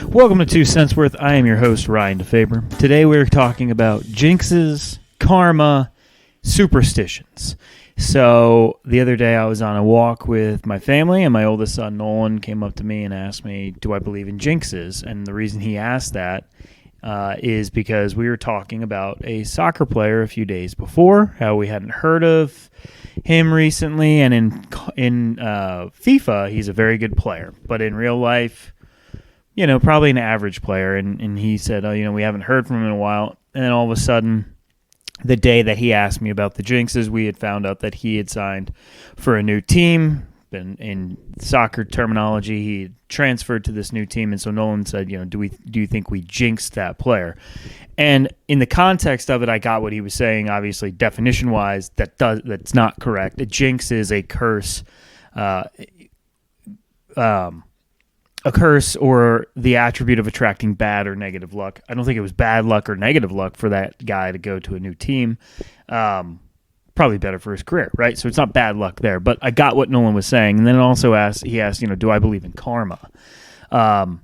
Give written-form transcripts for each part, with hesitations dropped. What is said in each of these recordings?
Welcome to 2 Cents Worth. I am your host, Ryan DeFaber. Today we're talking about jinxes, karma, superstitions. So the other day I was on a walk with my family, and my oldest son, Nolan, came up to me and asked me, do I believe in jinxes? And the reason he asked that is because we were talking about a soccer player a few days before, how we hadn't heard of him recently, and in FIFA, he's a very good player. But in real life, probably an average player. And he said, we haven't heard from him in a while. And then all of a sudden, the day that he asked me about the jinxes, we had found out that he had signed for a new team. In soccer terminology, he had transferred to this new team. And so Nolan said, do you think we jinxed that player? And in the context of it, I got what he was saying. Obviously, definition-wise, that's not correct. A jinx is a curse. A curse or the attribute of attracting bad or negative luck. I don't think it was bad luck or negative luck for that guy to go to a new team. Probably better for his career, right? So it's not bad luck there. But I got what Nolan was saying. And then he asked, do I believe in karma? And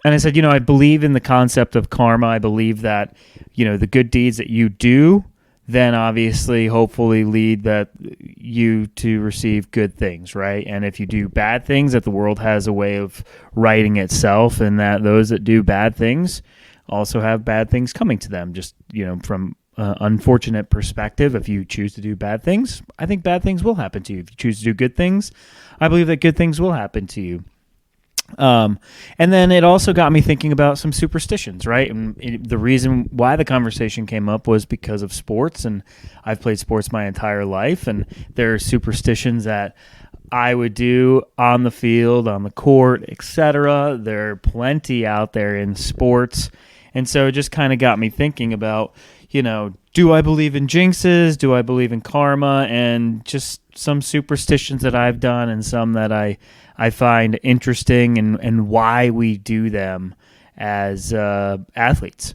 I said, I believe in the concept of karma. I believe that, the good deeds that you do then obviously hopefully lead you to receive good things, right? And if you do bad things, that the world has a way of righting itself, and that those that do bad things also have bad things coming to them. Just, from an unfortunate perspective, if you choose to do bad things, I think bad things will happen to you. If you choose to do good things, I believe that good things will happen to you. And then it also got me thinking about some superstitions, right? And the reason why the conversation came up was because of sports, and I've played sports my entire life, and there are superstitions that I would do on the field, on the court, etc. There are plenty out there in sports, and so it just kind of got me thinking about, do I believe in jinxes? Do I believe in karma? And just some superstitions that I've done and some that I find interesting and why we do them as athletes.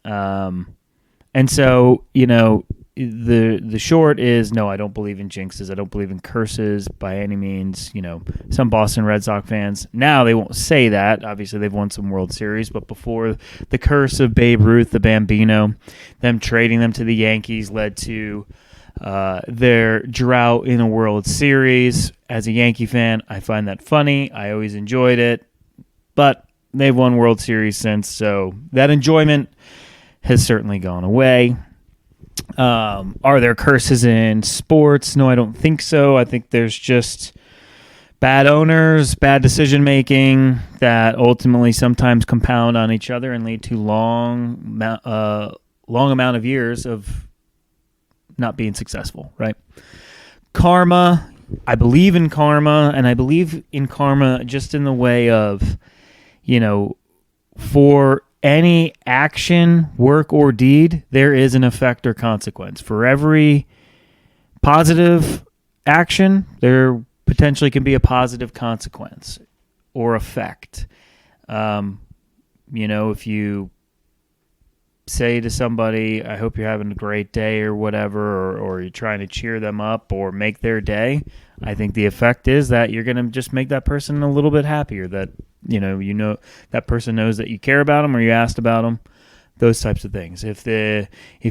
And so, the short is, no, I don't believe in jinxes. I don't believe in curses by any means. Some Boston Red Sox fans, now they won't say that. Obviously, they've won some World Series. But before, the curse of Babe Ruth, the Bambino, them trading them to the Yankees led to their drought in a World Series. As a Yankee fan, I find that funny. I always enjoyed it. But they've won World Series since, so that enjoyment has certainly gone away. Are there curses in sports? No, I don't think so. I think there's just bad owners, bad decision-making that ultimately sometimes compound on each other and lead to long amount of years of not being successful, right? Karma, I believe in karma, and I believe in karma just in the way of, for any action, work, or deed, there is an effect or consequence. For every positive action, there potentially can be a positive consequence or effect. If you say to somebody, I hope you're having a great day or whatever, or you're trying to cheer them up or make their day, I think the effect is that you're going to just make that person a little bit happier, that that person knows that you care about them or you asked about them, those types of things. If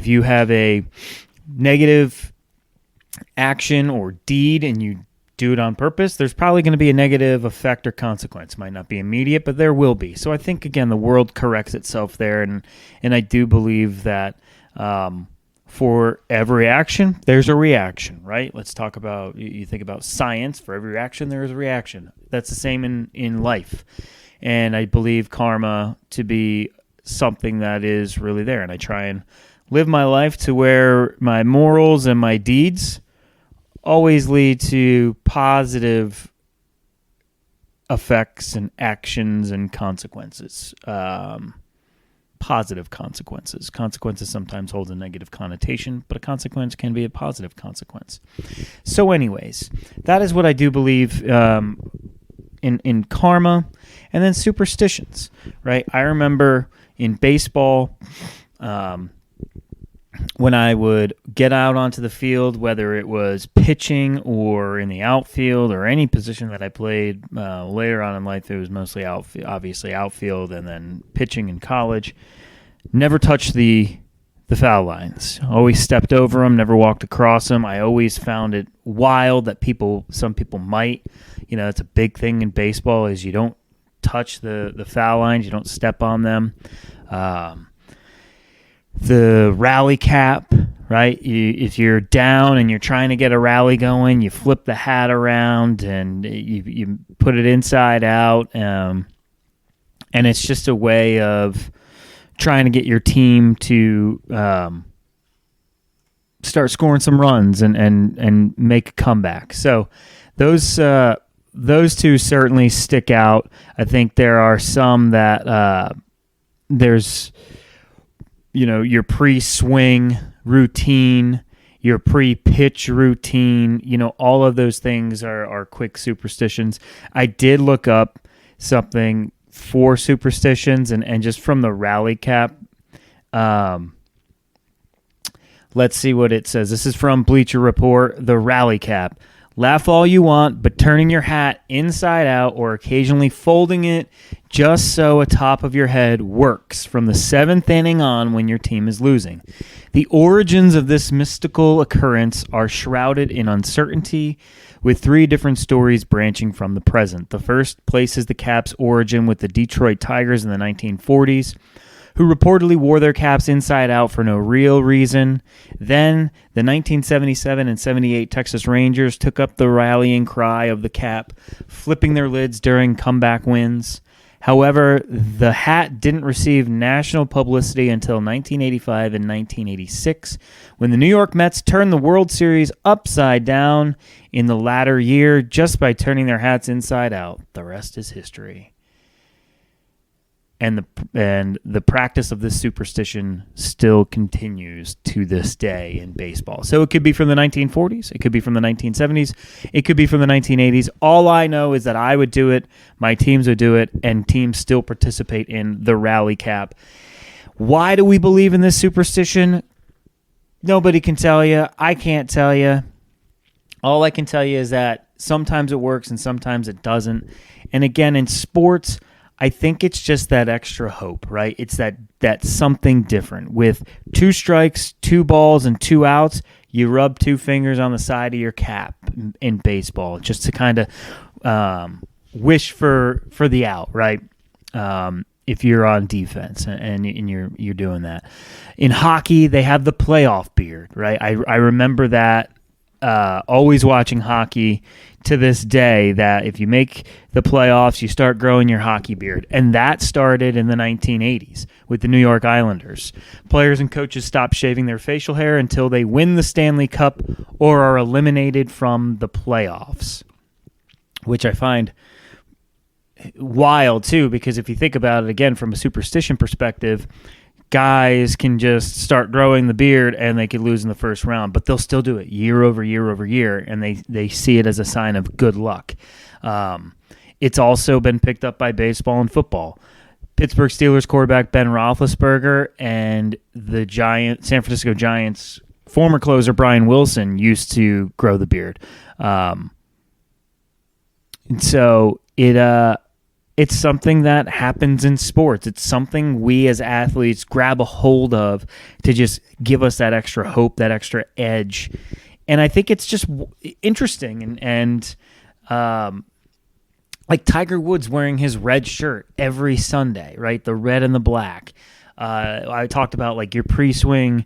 you have a negative action or deed and you do it on purpose, there's probably going to be a negative effect or consequence. Might not be immediate, but there will be. So I think, again, the world corrects itself there, and I do believe that for every action, there's a reaction, right? Let's talk about, you think about science. For every action, there is a reaction. That's the same in life. And I believe karma to be something that is really there. And I try and live my life to where my morals and my deeds always lead to positive effects and actions and consequences. Positive consequences. Consequences sometimes hold a negative connotation, but a consequence can be a positive consequence. So anyways, that is what I do believe in karma. And then superstitions, right? I remember in baseball, when I would get out onto the field, whether it was pitching or in the outfield or any position that I played later on in life, it was mostly obviously outfield and then pitching in college. Never touched the foul lines. Always stepped over them, never walked across them. I always found it wild that some people might. It's a big thing in baseball is you don't touch the foul lines, you don't step on them. The rally cap, right? If you're down and you're trying to get a rally going, you flip the hat around and you put it inside out. And it's just a way of trying to get your team to start scoring some runs and make a comeback. So those two certainly stick out. I think there are some that there's your pre-swing routine, your pre-pitch routine, all of those things are quick superstitions. I did look up something for superstitions and just from the rally cap. Let's see what it says. This is from Bleacher Report, the rally cap. Laugh all you want, but turning your hat inside out or occasionally folding it just so atop of your head works from the 7th inning on when your team is losing. The origins of this mystical occurrence are shrouded in uncertainty, with 3 different stories branching from the present. The first places the cap's origin with the Detroit Tigers in the 1940s, who reportedly wore their caps inside out for no real reason. Then, the 1977 and 78 Texas Rangers took up the rallying cry of the cap, flipping their lids during comeback wins. However, the hat didn't receive national publicity until 1985 and 1986, when the New York Mets turned the World Series upside down in the latter year just by turning their hats inside out. The rest is history. And the practice of this superstition still continues to this day in baseball. So it could be from the 1940s. It could be from the 1970s. It could be from the 1980s. All I know is that I would do it, my teams would do it, and teams still participate in the rally cap. Why do we believe in this superstition? Nobody can tell you. I can't tell you. All I can tell you is that sometimes it works and sometimes it doesn't. And again, in sports, I think it's just that extra hope, right? It's that something different. With 2 strikes, 2 balls, and 2 outs, you rub 2 fingers on the side of your cap in baseball just to kind of wish for the out, right? If you're on defense and you're doing that. In hockey, they have the playoff beard, right? I remember that always watching hockey to this day, that if you make the playoffs, you start growing your hockey beard. And that started in the 1980s with the New York Islanders. Players and coaches stop shaving their facial hair until they win the Stanley Cup or are eliminated from the playoffs, which I find wild too, because if you think about it again from a superstition perspective, guys can just start growing the beard and they could lose in the first round, but they'll still do it year over year over year, and they see it as a sign of good luck. It's also been picked up by baseball and football. Pittsburgh Steelers quarterback Ben Roethlisberger and the San Francisco Giants former closer Brian Wilson used to grow the beard. And so it's something that happens in sports. It's something we as athletes grab a hold of to just give us that extra hope, that extra edge. And I think it's just interesting. And like Tiger Woods wearing his red shirt every Sunday, right? The red and the black. I talked about like your pre-swing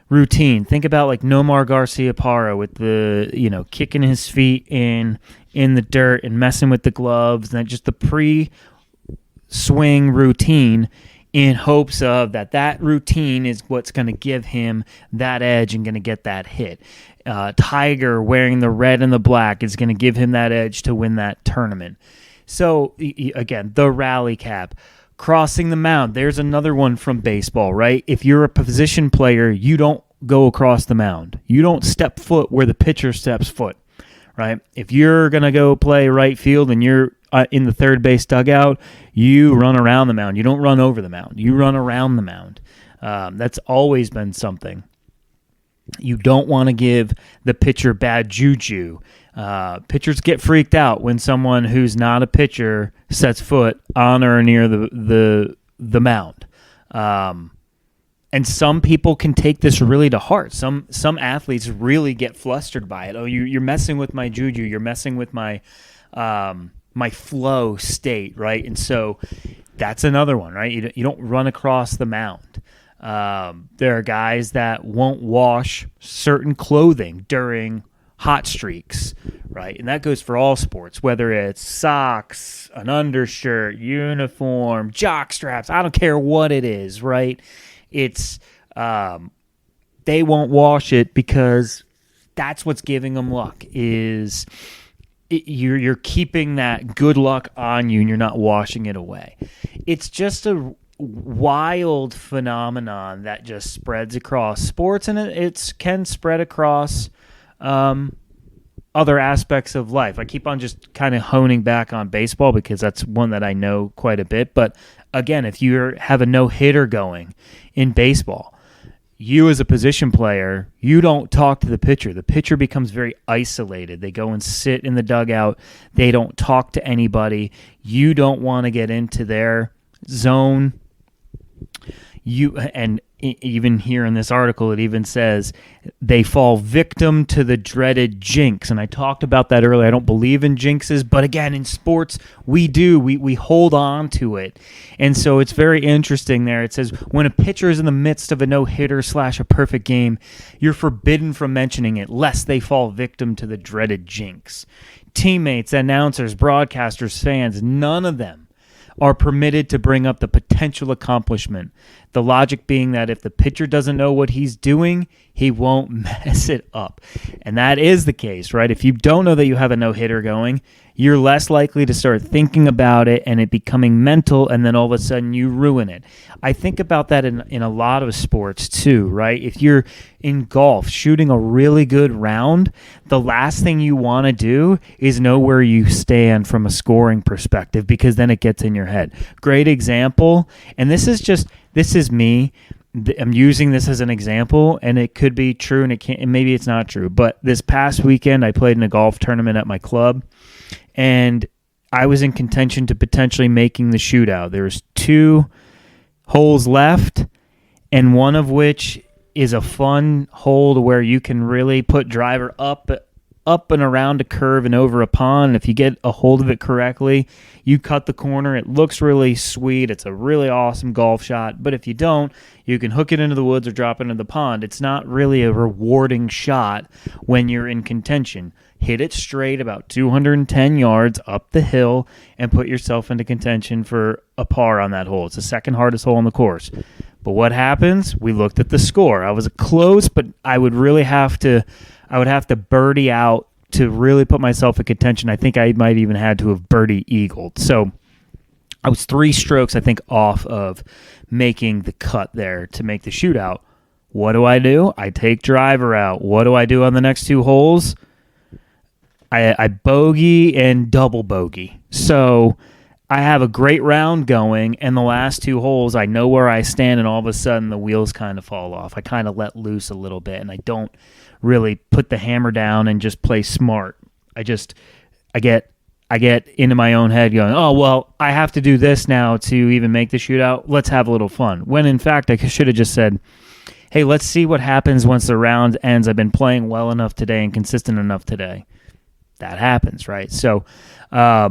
routine. Think about like Nomar Garciaparra with the, kicking his feet in the dirt and messing with the gloves, and just the pre-swing routine in hopes of that routine is what's going to give him that edge and going to get that hit. Tiger wearing the red and the black is going to give him that edge to win that tournament. So, again, the rally cap. Crossing the mound. There's another one from baseball, right? If you're a position player, you don't go across the mound. You don't step foot where the pitcher steps foot, right? If you're going to go play right field and you're in the third base dugout, you run around the mound. You don't run over the mound. You run around the mound. That's always been something. You don't want to give the pitcher bad juju. Pitchers get freaked out when someone who's not a pitcher sets foot on or near the mound. And some people can take this really to heart. Some athletes really get flustered by it. Oh, you're messing with my juju. You're messing with my my flow state, right? And so that's another one, right? You don't run across the mound. There are guys that won't wash certain clothing during hot streaks, right? And that goes for all sports, whether it's socks, an undershirt, uniform, jock straps. I don't care what it is, right? It's they won't wash it because that's what's giving them luck. You're keeping that good luck on you and you're not washing it away. It's just a wild phenomenon that just spreads across sports, and it can spread across other aspects of life. I keep on just kind of honing back on baseball because that's one that I know quite a bit. But again, if you have a no-hitter going in baseball, you as a position player, you don't talk to the pitcher. The pitcher becomes very isolated. They go and sit in the dugout. They don't talk to anybody. You don't want to get into their zone. And even here in this article, it even says they fall victim to the dreaded jinx. And I talked about that earlier. I don't believe in jinxes, but again, in sports, we do. We hold on to it. And so it's very interesting there. It says, when a pitcher is in the midst of a no-hitter / a perfect game, you're forbidden from mentioning it, lest they fall victim to the dreaded jinx. Teammates, announcers, broadcasters, fans, none of them are permitted to bring up the potential accomplishment. The logic being that if the pitcher doesn't know what he's doing, he won't mess it up. And that is the case, right? If you don't know that you have a no-hitter going, you're less likely to start thinking about it and it becoming mental, and then all of a sudden you ruin it. I think about that in a lot of sports too, right? If you're in golf shooting a really good round, the last thing you want to do is know where you stand from a scoring perspective, because then it gets in your head. Great example, and this is me. I'm using this as an example, and it could be true, and maybe it's not true. But this past weekend, I played in a golf tournament at my club, and I was in contention to potentially making the shootout. There's 2 holes left, and one of which is a fun hole to where you can really put driver up and around a curve and over a pond. If you get a hold of it correctly, you cut the corner. It looks really sweet. It's a really awesome golf shot. But if you don't, you can hook it into the woods or drop it into the pond. It's not really a rewarding shot when you're in contention. Hit it straight about 210 yards up the hill and put yourself into contention for a par on that hole. It's the second hardest hole on the course. But what happens? We looked at the score. I was close, but I would have to birdie out to really put myself in contention. I think I might even had to have birdie eagled. So I was 3 strokes, I think, off of making the cut there to make the shootout. What do? I take driver out. What do I do on the next 2 holes? I bogey and double bogey. So I have a great round going, and the last 2 holes, I know where I stand, and all of a sudden the wheels kind of fall off. I kind of let loose a little bit, and I don't really put the hammer down and just play smart. I get into my own head going, oh, well, I have to do this now to even make the shootout. Let's have a little fun. When, in fact, I should have just said, hey, let's see what happens once the round ends. I've been playing well enough today and consistent enough today. That happens, right? So I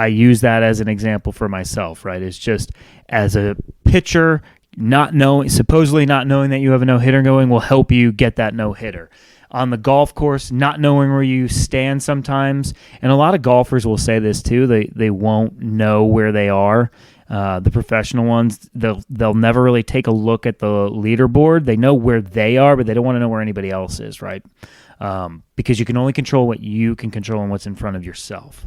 use that as an example for myself, right? It's just as a pitcher, supposedly not knowing that you have a no-hitter going will help you get that no-hitter. On the golf course, not knowing where you stand sometimes, and a lot of golfers will say this too, they won't know where they are. The professional ones, they'll never really take a look at the leaderboard. They know where they are, but they don't want to know where anybody else is, right? Because you can only control what you can control and what's in front of yourself.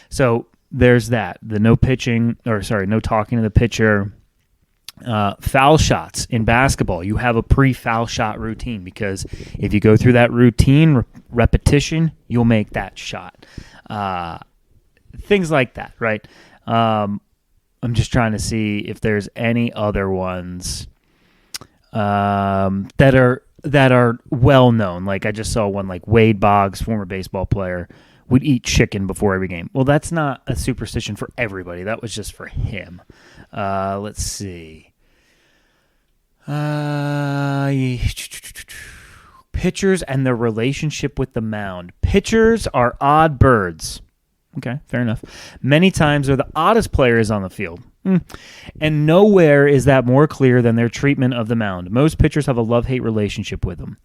So there's that. The no talking to the pitcher. Foul shots in basketball. You have a pre-foul shot routine, because if you go through that routine, repetition, you'll make that shot. Things like that, right? I'm just trying to see if there's any other ones. that are well known. Like I just saw one like Wade Boggs, former baseball player, would eat chicken before every game. Well, that's not a superstition for everybody. That was just for him. Let's see. Pitchers and their relationship with the mound. Pitchers are odd birds. Okay, fair enough. Many times they're the oddest players on the field. And nowhere is that more clear than their treatment of the mound. Most pitchers have a love-hate relationship with them.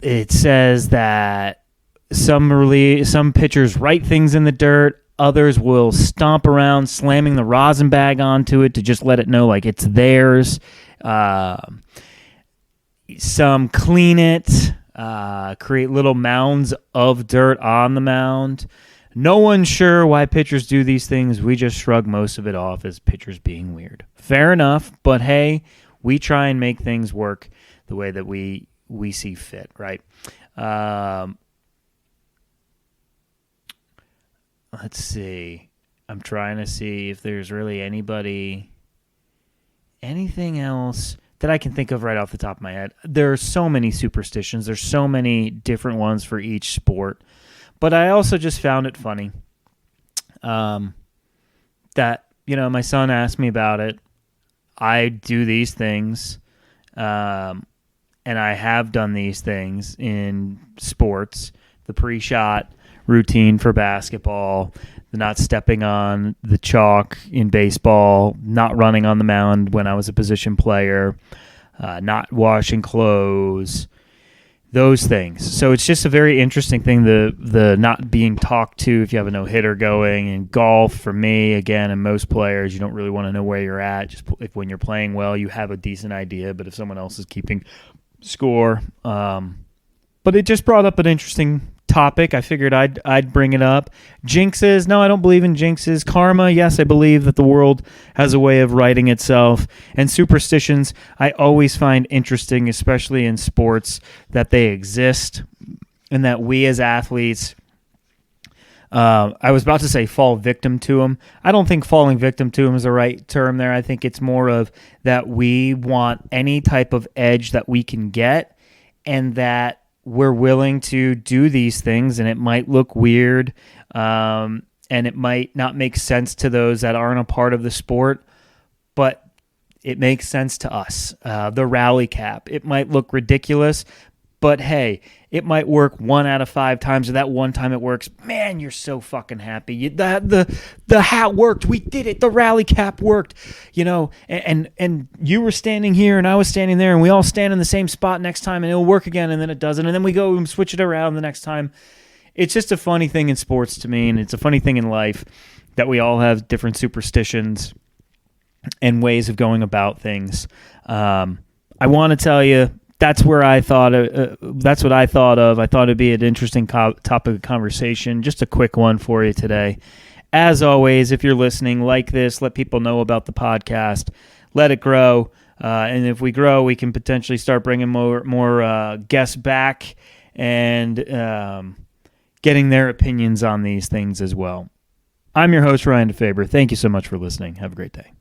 It says that some pitchers write things in the dirt. Others will stomp around, slamming the rosin bag onto it to just let it know like it's theirs. Some clean it, create little mounds of dirt on the mound. No one's sure why pitchers do these things. We just shrug most of it off as pitchers being weird. Fair enough, but hey, we try and make things work the way that we see fit, right? Let's see. I'm trying to see if there's really anything else that I can think of right off the top of my head. There are so many superstitions. There's so many different ones for each sport. But I also just found it funny that, my son asked me about it. I do these things, and I have done these things in sports. The pre-shot routine for basketball, the not stepping on the chalk in baseball, not running on the mound when I was a position player, not washing clothes, those things. So it's just a very interesting thing, the not being talked to if you have a no-hitter going. In golf, for me, again, and most players, you don't really want to know where you're at. Just if when you're playing well, you have a decent idea, but if someone else is keeping score. But it just brought up an interesting topic. I figured I'd bring it up. Jinxes, no, I don't believe in jinxes. Karma, yes, I believe that the world has a way of righting itself. And superstitions, I always find interesting, especially in sports, that they exist and that we as athletes, I was about to say fall victim to them. I don't think falling victim to them is the right term there. I think it's more of that we want any type of edge that we can get, and that we're willing to do these things, and it might look weird, and it might not make sense to those that aren't a part of the sport, but it makes sense to us. The rally cap, it might look ridiculous, but hey, it might work 1 out of 5 times, or that one time it works, man, you're so fucking happy. The hat worked. We did it. The rally cap worked. And you were standing here and I was standing there, and we all stand in the same spot next time, and it'll work again, and then it doesn't, and then we go and switch it around the next time. It's just a funny thing in sports to me, and it's a funny thing in life that we all have different superstitions and ways of going about things. I want to tell you, that's what I thought of. I thought it'd be an interesting topic of conversation. Just a quick one for you today. As always, if you're listening, like this, let people know about the podcast. Let it grow. And if we grow, we can potentially start bringing more guests back and getting their opinions on these things as well. I'm your host, Ryan DeFaber. Thank you so much for listening. Have a great day.